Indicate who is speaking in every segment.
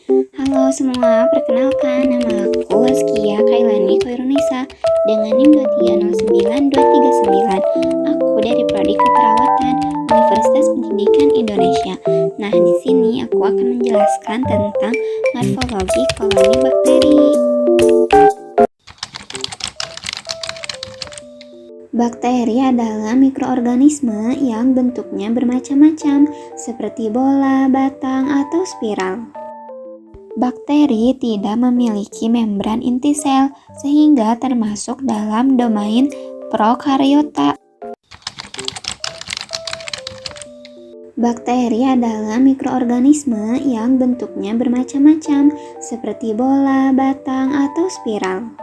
Speaker 1: Halo semua, perkenalkan nama aku Haskia Kailani Koirunisa dengan NIM 2309239. Aku dari Prodi Keperawatan Universitas Pendidikan Indonesia. Nah, di sini aku akan menjelaskan tentang morfologi koloni bakteri. Bakteri adalah mikroorganisme yang bentuknya bermacam-macam, seperti bola, batang, atau spiral. Bakteri tidak memiliki membran inti sel, sehingga termasuk dalam domain prokariota. Bakteri adalah mikroorganisme yang bentuknya bermacam-macam, seperti bola, batang, atau spiral.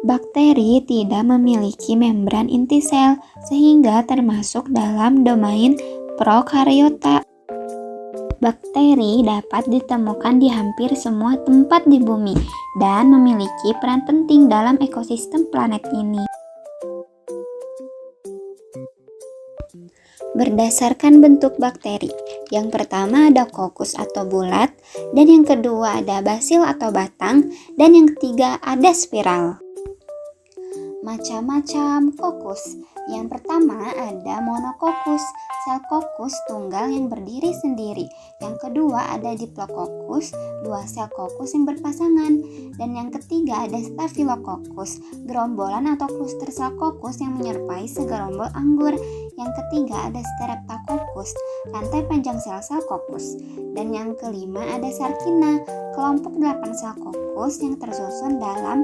Speaker 1: Bakteri tidak memiliki membran inti sel, sehingga termasuk dalam domain prokariota. Bakteri dapat ditemukan di hampir semua tempat di bumi dan memiliki peran penting dalam ekosistem planet ini. Berdasarkan bentuk bakteri, yang pertama ada kokus atau bulat, dan yang kedua ada basil atau batang, dan yang ketiga ada spiral. Macam-macam kokus. Yang pertama ada monokokus, sel kokus tunggal yang berdiri sendiri. Yang kedua ada diplokokus, dua sel kokus yang berpasangan. Dan yang ketiga ada staphylococcus, gerombolan atau kluster sel kokus yang menyerupai segerombol anggur. Yang ketiga ada streptococcus, rantai panjang sel-sel kokus. Dan yang kelima ada sarkina, kelompok 8 sel kokus yang tersusun dalam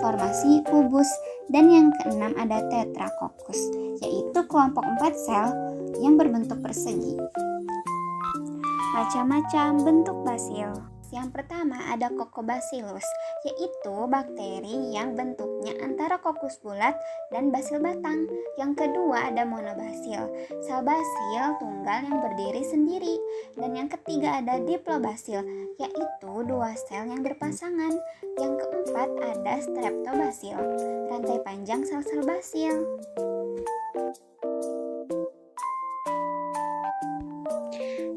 Speaker 1: formasi kubus. Dan yang keenam ada tetracoccus, yaitu kelompok 4 sel yang berbentuk persegi. Macam-macam bentuk basil. Yang pertama ada Coccobacillus, yaitu bakteri yang bentuknya antara kokus bulat dan basil batang. Yang kedua ada Monobasil, sel basil tunggal yang berdiri sendiri. Dan yang ketiga ada Diplobasil, yaitu dua sel yang berpasangan. Yang keempat ada Streptobasil, rantai panjang sel-sel basil.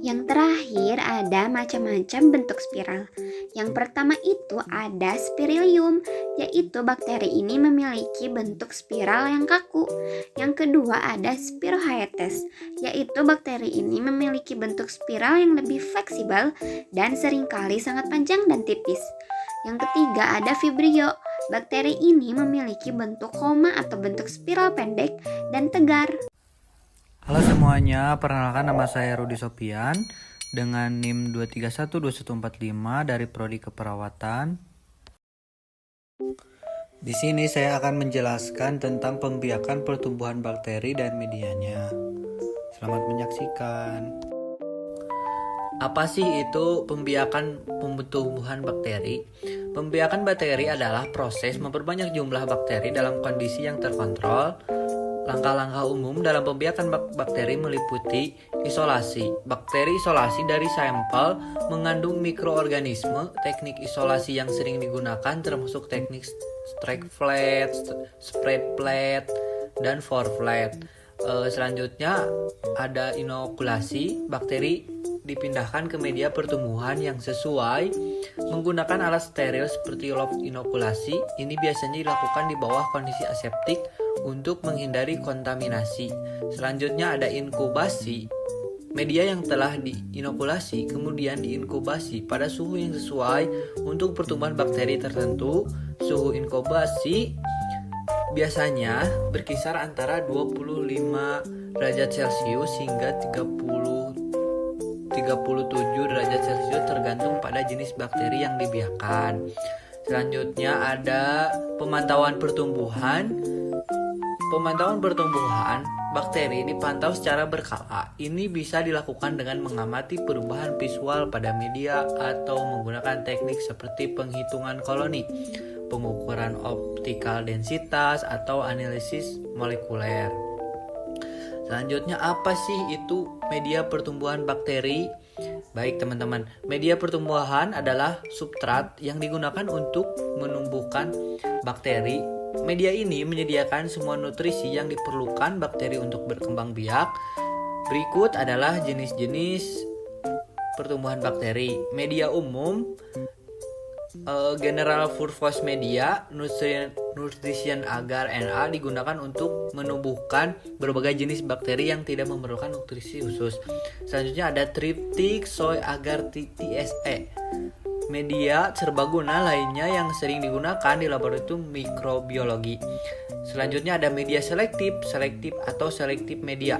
Speaker 1: Yang terakhir ada macam-macam bentuk spiral. Yang pertama itu ada Spirillum, yaitu bakteri ini memiliki bentuk spiral yang kaku. Yang kedua ada Spirochaetes, yaitu bakteri ini memiliki bentuk spiral yang lebih fleksibel dan seringkali sangat panjang dan tipis. Yang ketiga ada Vibrio, bakteri ini memiliki bentuk koma atau bentuk spiral pendek dan tegar.
Speaker 2: Halo semuanya, perkenalkan nama saya Rudi Sopian dengan NIM 2312145 dari Prodi Keperawatan. Di sini saya akan menjelaskan tentang pembiakan pertumbuhan bakteri dan medianya. Selamat menyaksikan. Apa sih itu pembiakan pertumbuhan bakteri? Pembiakan bakteri adalah proses memperbanyak jumlah bakteri dalam kondisi yang terkontrol. Langkah-langkah umum dalam pembiakan bakteri meliputi isolasi. Bakteri isolasi dari sampel mengandung mikroorganisme. Teknik isolasi yang sering digunakan termasuk teknik strike flat, spread flat, dan for flat. Selanjutnya ada inokulasi. Bakteri dipindahkan ke media pertumbuhan yang sesuai menggunakan alat steril seperti lob inokulasi. Ini biasanya dilakukan di bawah kondisi aseptik untuk menghindari kontaminasi. Selanjutnya ada inkubasi. Media yang telah diinokulasi kemudian diinkubasi pada suhu yang sesuai untuk pertumbuhan bakteri tertentu. Suhu inkubasi biasanya berkisar antara 25 derajat Celcius hingga 37 derajat Celcius tergantung pada jenis bakteri yang dibiarkan. Selanjutnya ada pemantauan pertumbuhan. Pemantauan pertumbuhan bakteri dipantau secara berkala. Ini bisa dilakukan dengan mengamati perubahan visual pada media atau menggunakan teknik seperti penghitungan koloni, pengukuran optikal densitas, atau analisis molekuler. Selanjutnya apa sih itu media pertumbuhan bakteri? Baik teman-teman, media pertumbuhan adalah substrat yang digunakan untuk menumbuhkan bakteri. Media ini menyediakan semua nutrisi yang diperlukan bakteri untuk berkembang biak. Berikut adalah jenis-jenis pertumbuhan bakteri. Media umum, General Purpose Media, Nutrition Agar NA digunakan untuk menumbuhkan berbagai jenis bakteri yang tidak memerlukan nutrisi khusus. Selanjutnya ada Triptik Soy Agar TSE. Media serbaguna lainnya yang sering digunakan di laboratorium mikrobiologi. Selanjutnya ada media selektif atau selektif media.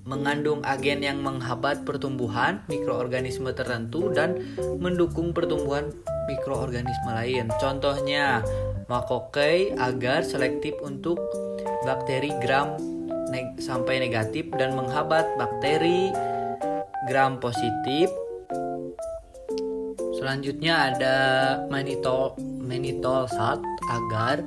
Speaker 2: Mengandung agen yang menghambat pertumbuhan mikroorganisme tertentu dan mendukung pertumbuhan mikroorganisme lain. Contohnya, Makokai agar selektif untuk bakteri gram sampai negatif dan menghambat bakteri gram positif. Selanjutnya ada mannitol salt agar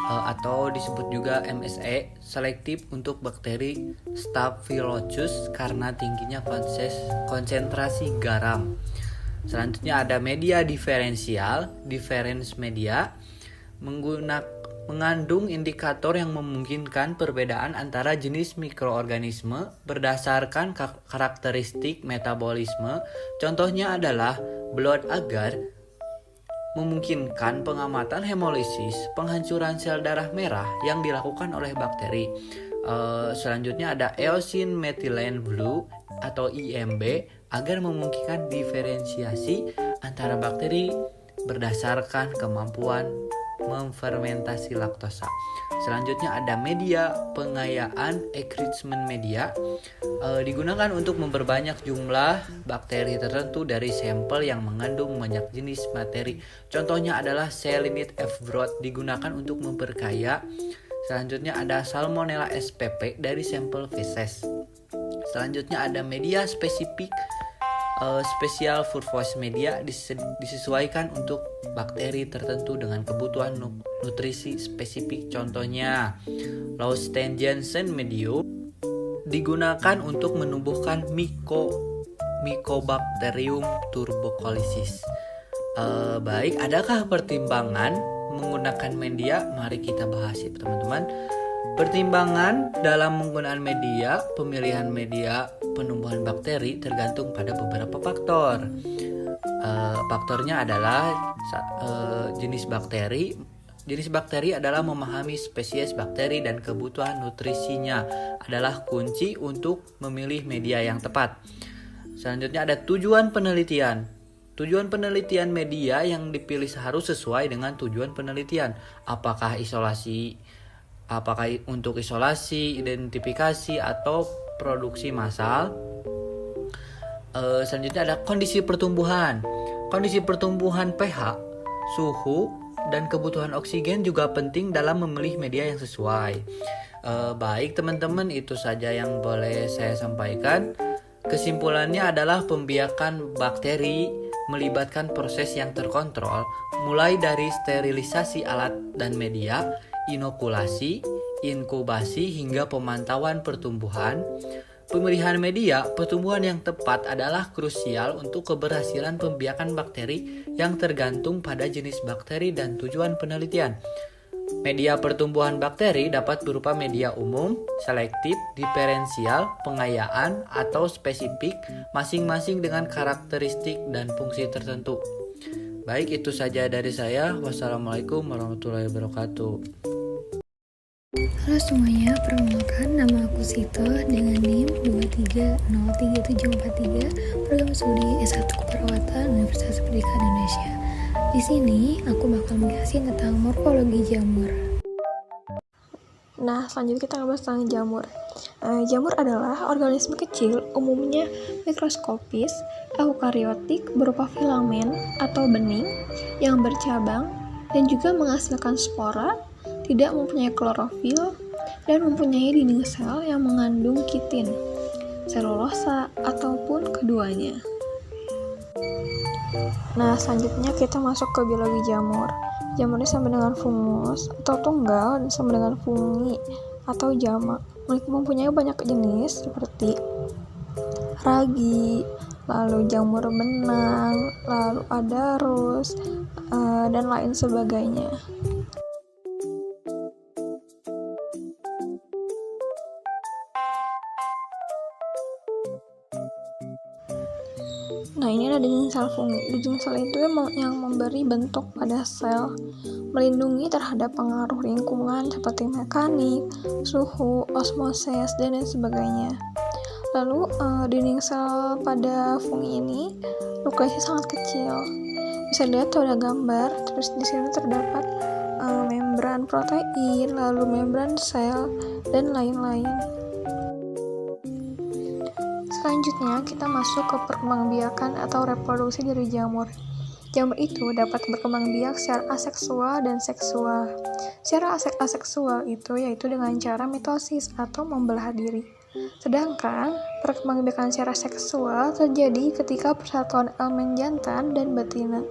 Speaker 2: atau disebut juga MSE, selektif untuk bakteri Staphylococcus karena tingginya konsentrasi garam. Selanjutnya ada media diferensial, difference media, mengandung indikator yang memungkinkan perbedaan antara jenis mikroorganisme berdasarkan karakteristik metabolisme. Contohnya adalah blood agar memungkinkan pengamatan hemolisis, penghancuran sel darah merah yang dilakukan oleh bakteri. Selanjutnya ada eosin methylene blue atau IMB agar memungkinkan diferensiasi antara bakteri berdasarkan kemampuan memfermentasi laktosa. Selanjutnya ada media pengayaan enrichment media, digunakan untuk memperbanyak jumlah bakteri tertentu dari sampel yang mengandung banyak jenis materi. Contohnya adalah Salinity F broth digunakan untuk memperkaya. Selanjutnya ada Salmonella spp dari sampel feses. Selanjutnya ada media spesifik, special purpose media disesuaikan untuk bakteri tertentu dengan kebutuhan nutrisi spesifik. Contohnya Laustenjansen medium digunakan untuk menumbuhkan Mycobacterium tuberculosis. Baik, adakah pertimbangan menggunakan media? Mari kita bahas ya teman-teman. Pertimbangan dalam penggunaan media, pemilihan media penumbuhan bakteri tergantung pada beberapa faktor. Faktornya adalah jenis bakteri. Jenis bakteri adalah memahami spesies bakteri dan kebutuhan nutrisinya adalah kunci untuk memilih media yang tepat. Selanjutnya ada tujuan penelitian. Tujuan penelitian media yang dipilih harus sesuai dengan tujuan penelitian. Apakah untuk isolasi, identifikasi, atau produksi massal. Selanjutnya ada kondisi pertumbuhan. Kondisi pertumbuhan pH, suhu, dan kebutuhan oksigen juga penting dalam memilih media yang sesuai. Baik teman-teman, itu saja yang boleh saya sampaikan. Kesimpulannya adalah pembiakan bakteri melibatkan proses yang terkontrol, mulai dari sterilisasi alat dan media, inokulasi, inkubasi, hingga pemantauan pertumbuhan. Pemilihan media pertumbuhan yang tepat adalah krusial untuk keberhasilan pembiakan bakteri yang tergantung pada jenis bakteri dan tujuan penelitian. Media pertumbuhan bakteri dapat berupa media umum, selektif, diferensial, pengayaan, atau spesifik, masing-masing dengan karakteristik dan fungsi tertentu. Baik, itu saja dari saya. Wassalamualaikum warahmatullahi wabarakatuh.
Speaker 3: Halo semuanya, perkenalkan nama aku Sito dengan NIM 23033743 Program Studi S1 Keperawatan Universitas Pendidikan Indonesia. Di sini aku bakal menjelaskan tentang morfologi jamur. Nah, selanjutnya kita ngebahas tentang jamur. Jamur adalah organisme kecil, umumnya mikroskopis, eukariotik berupa filamen atau bening yang bercabang dan juga menghasilkan spora, tidak mempunyai klorofil, dan mempunyai dinding sel yang mengandung kitin, selulosa, ataupun keduanya. Nah, selanjutnya kita masuk ke biologi jamur. Jamur ini sama dengan fungus atau tunggal dan sama dengan fungi atau jama. Mempunyai banyak jenis seperti ragi, lalu jamur benang, lalu adarus, dan lain sebagainya. ada dinding sel fungi. Dinding sel itu yang memberi bentuk pada sel, melindungi terhadap pengaruh lingkungan seperti mekanik, suhu, osmosis, dan lain sebagainya. Lalu dinding sel pada fungi ini nukleusnya sangat kecil. Bisa dilihat pada gambar, terus di sini terdapat membran protein, lalu membran sel, dan lain-lain. Selanjutnya, kita masuk ke perkembangbiakan atau reproduksi dari jamur. Jamur itu dapat berkembang biak secara aseksual dan seksual. Secara aseksual itu yaitu dengan cara mitosis atau membelah diri. Sedangkan perkembangbiakan secara seksual terjadi ketika persatuan elemen jantan dan betina.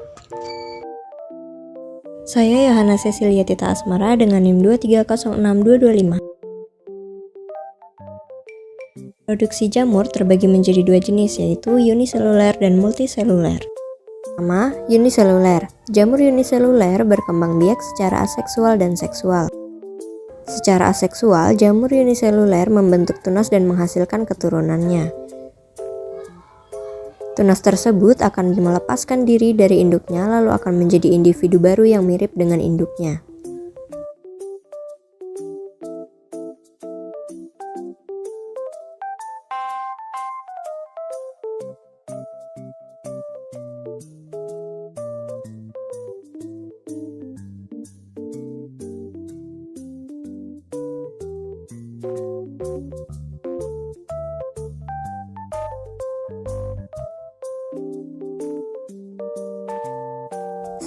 Speaker 4: Saya Yohana Cecilia Tita Asmara dengan NIM 2306225. Produksi jamur terbagi menjadi dua jenis, yaitu uniseluler dan multiseluler. Pertama, uniseluler. Jamur uniseluler berkembang biak secara aseksual dan seksual. Secara aseksual, jamur uniseluler membentuk tunas dan menghasilkan keturunannya. Tunas tersebut akan melepaskan diri dari induknya lalu akan menjadi individu baru yang mirip dengan induknya.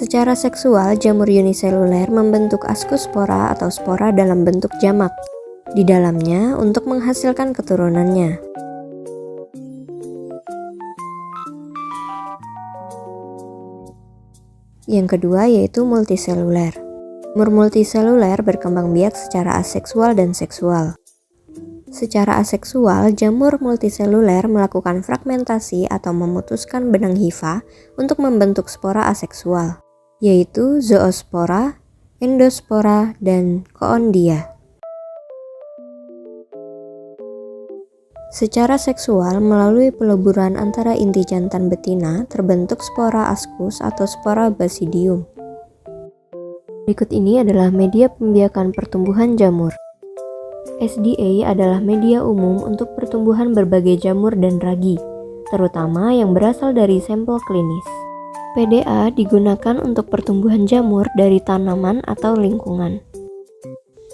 Speaker 4: Secara seksual, jamur uniseluler membentuk ascospora atau spora dalam bentuk jamak di dalamnya untuk menghasilkan keturunannya. Yang kedua yaitu multiseluler. Jamur multiseluler berkembang biak secara aseksual dan seksual. Secara aseksual, jamur multiseluler melakukan fragmentasi atau memutuskan benang hifa untuk membentuk spora aseksual, yaitu zoospora, endospora, dan koondia. Secara seksual, melalui peleburan antara inti jantan betina, terbentuk spora ascus atau spora basidium. Berikut ini adalah media pembiakan pertumbuhan jamur. SDA adalah media umum untuk pertumbuhan berbagai jamur dan ragi, terutama yang berasal dari sampel klinis. PDA digunakan untuk pertumbuhan jamur dari tanaman atau lingkungan.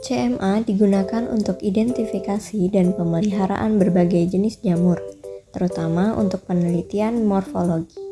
Speaker 4: CMA digunakan untuk identifikasi dan pemeliharaan berbagai jenis jamur, terutama untuk penelitian morfologi.